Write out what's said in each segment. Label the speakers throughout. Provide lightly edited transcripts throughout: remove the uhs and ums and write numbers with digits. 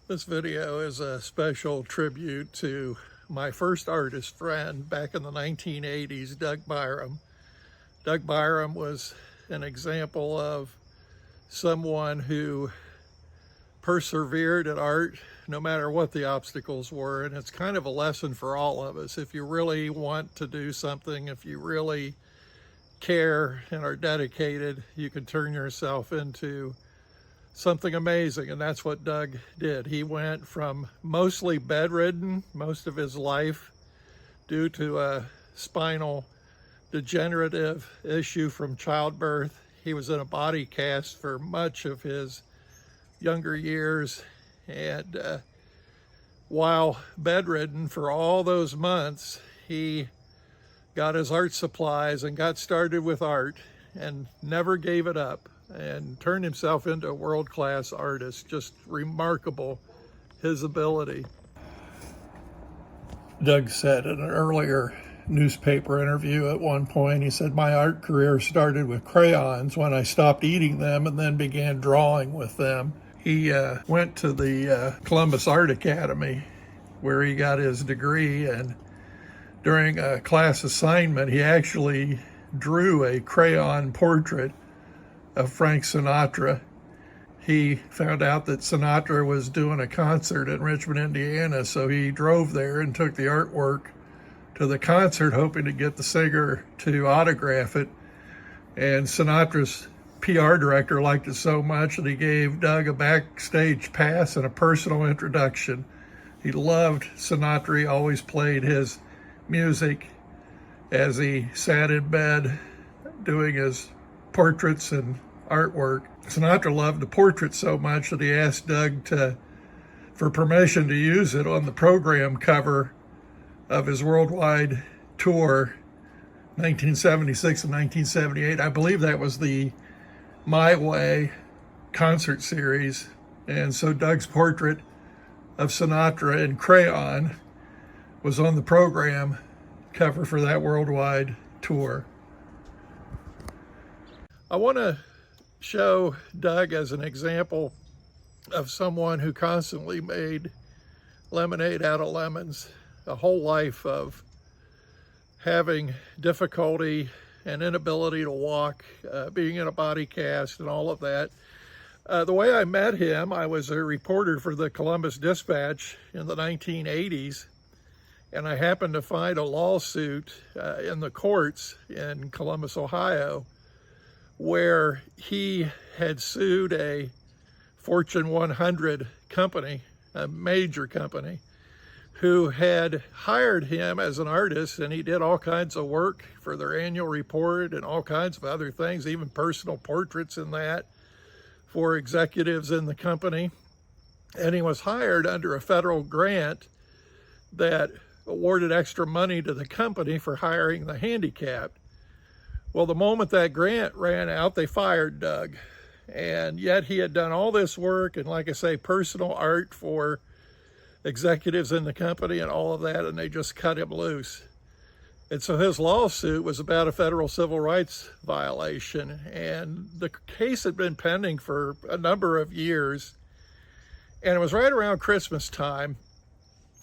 Speaker 1: This video is a special tribute to my first artist friend back in the 1980s, Doug Byrum. Doug Byrum was an example of someone who persevered at art no matter what the obstacles were, and it's kind of a lesson for all of us. If you really want to do something, if you really care and are dedicated, you can turn yourself into something amazing, and that's what Doug did. He went from mostly bedridden most of his life due to a spinal degenerative issue from childbirth. He was in a body cast for much of his younger years, and while bedridden for all those months, he got his art supplies and got started with art and never gave it up and turned himself into a world-class artist. Just remarkable, his ability. Doug said in an earlier newspaper interview at one point, he said, "My art career started with crayons when I stopped eating them and then began drawing with them." He went to the Columbus Art Academy where he got his degree, and during a class assignment, he actually drew a crayon portrait of Frank Sinatra. He found out that Sinatra was doing a concert in Richmond, Indiana, so he drove there and took the artwork to the concert, hoping to get the singer to autograph it. And Sinatra's PR director liked it so much that he gave Doug a backstage pass and a personal introduction. He loved Sinatra. He always played his music as he sat in bed doing his portraits and artwork. Sinatra loved the portrait so much that he asked Doug for permission to use it on the program cover of his worldwide tour, 1976 and 1978. I believe that was the My Way concert series. And so Doug's portrait of Sinatra in crayon was on the program cover for that worldwide tour. I want to show Doug as an example of someone who constantly made lemonade out of lemons, a whole life of having difficulty and inability to walk, being in a body cast and all of that. The way I met him, I was a reporter for the Columbus Dispatch in the 1980s, and I happened to find a lawsuit in the courts in Columbus, Ohio, where he had sued a Fortune 100 company, a major company, who had hired him as an artist, and he did all kinds of work for their annual report and all kinds of other things, even personal portraits in that for executives in the company. And he was hired under a federal grant that awarded extra money to the company for hiring the handicapped. Well, the moment that grant ran out, they fired Doug. And yet he had done all this work and, like I say, personal art for executives in the company and all of that, and they just cut him loose. And so his lawsuit was about a federal civil rights violation. And the case had been pending for a number of years. And it was right around Christmas time.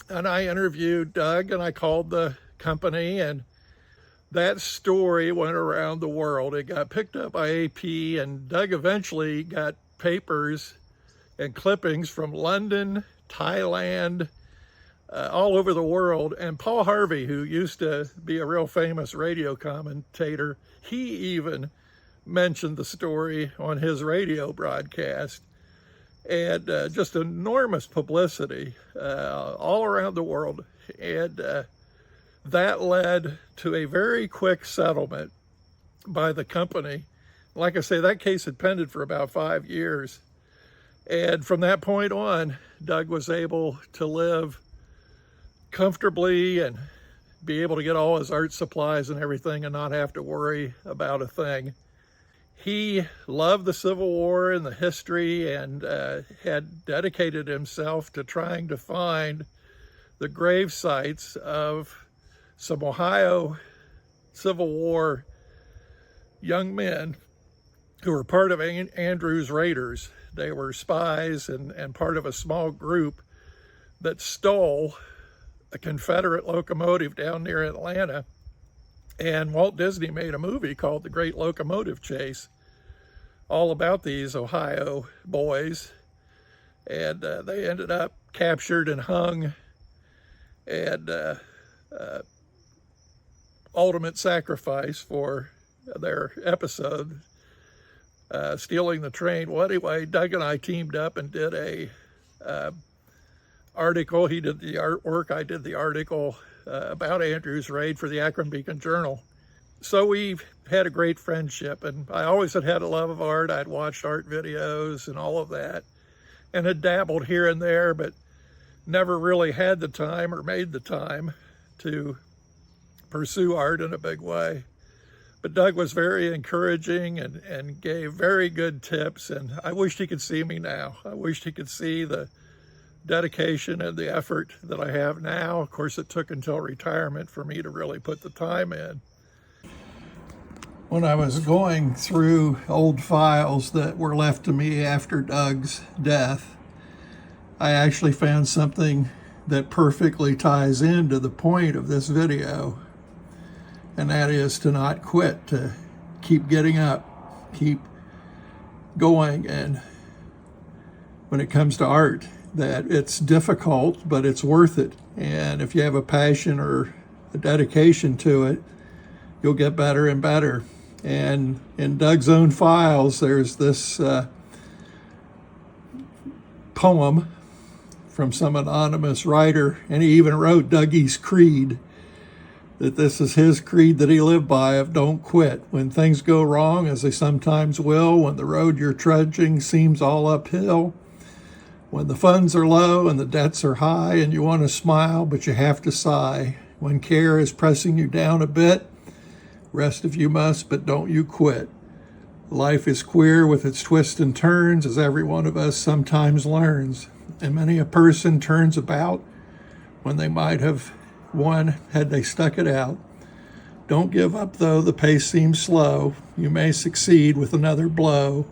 Speaker 1: And I interviewed Doug, and I called the company, and that story went around the world. It got picked up by AP, and Doug eventually got papers and clippings from London, Thailand, all over the world. And Paul Harvey, who used to be a real famous radio commentator, he even mentioned the story on his radio broadcast. And just enormous publicity all around the world. And that led to a very quick settlement by the company. Like I say, that case had pended for about 5 years. And from that point on, Doug was able to live comfortably and be able to get all his art supplies and everything and not have to worry about a thing. He loved the Civil War and the history, and had dedicated himself to trying to find the gravesites of some Ohio Civil War young men who were part of Andrew's raiders. They were spies and part of a small group that stole a Confederate locomotive down near Atlanta. And Walt Disney made a movie called The Great Locomotive Chase, all about these Ohio boys. And they ended up captured and hung, and ultimate sacrifice for their episode, stealing the train. Well, anyway, Doug and I teamed up and did a article. He did the artwork, I did the article about Andrew's raid for the Akron Beacon Journal. So we've had a great friendship, and I always had a love of art. I'd watched art videos and all of that, and had dabbled here and there, but never really had the time or made the time to pursue art in a big way. But Doug was very encouraging and gave very good tips, and I wished he could see me now. I wished he could see the dedication and the effort that I have now. Of course, it took until retirement for me to really put the time in. When I was going through old files that were left to me after Doug's death, I actually found something that perfectly ties into the point of this video, and that is to not quit, to keep getting up, keep going. And when it comes to art, that it's difficult, but it's worth it. And if you have a passion or a dedication to it, you'll get better and better. And in Doug's own files, there's this poem from some anonymous writer, and he even wrote Dougie's creed, that this is his creed that he lived by, of don't quit. When things go wrong, as they sometimes will, when the road you're trudging seems all uphill, when the funds are low and the debts are high and you want to smile but you have to sigh, when care is pressing you down a bit, rest if you must, but don't you quit. Life is queer with its twists and turns, as every one of us sometimes learns, and many a person turns about when they might have won had they stuck it out. Don't give up though the pace seems slow. You may succeed with another blow.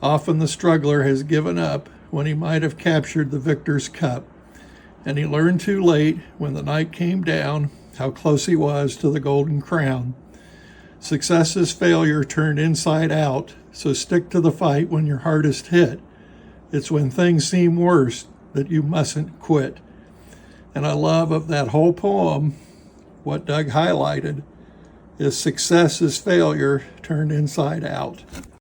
Speaker 1: Often the struggler has given up when he might have captured the victor's cup, and he learned too late when the night came down how close he was to the golden crown. Success is failure turned inside out, so stick to the fight when you're hardest hit. It's when things seem worse that you mustn't quit. And I love of that whole poem, what Doug highlighted is success is failure turned inside out.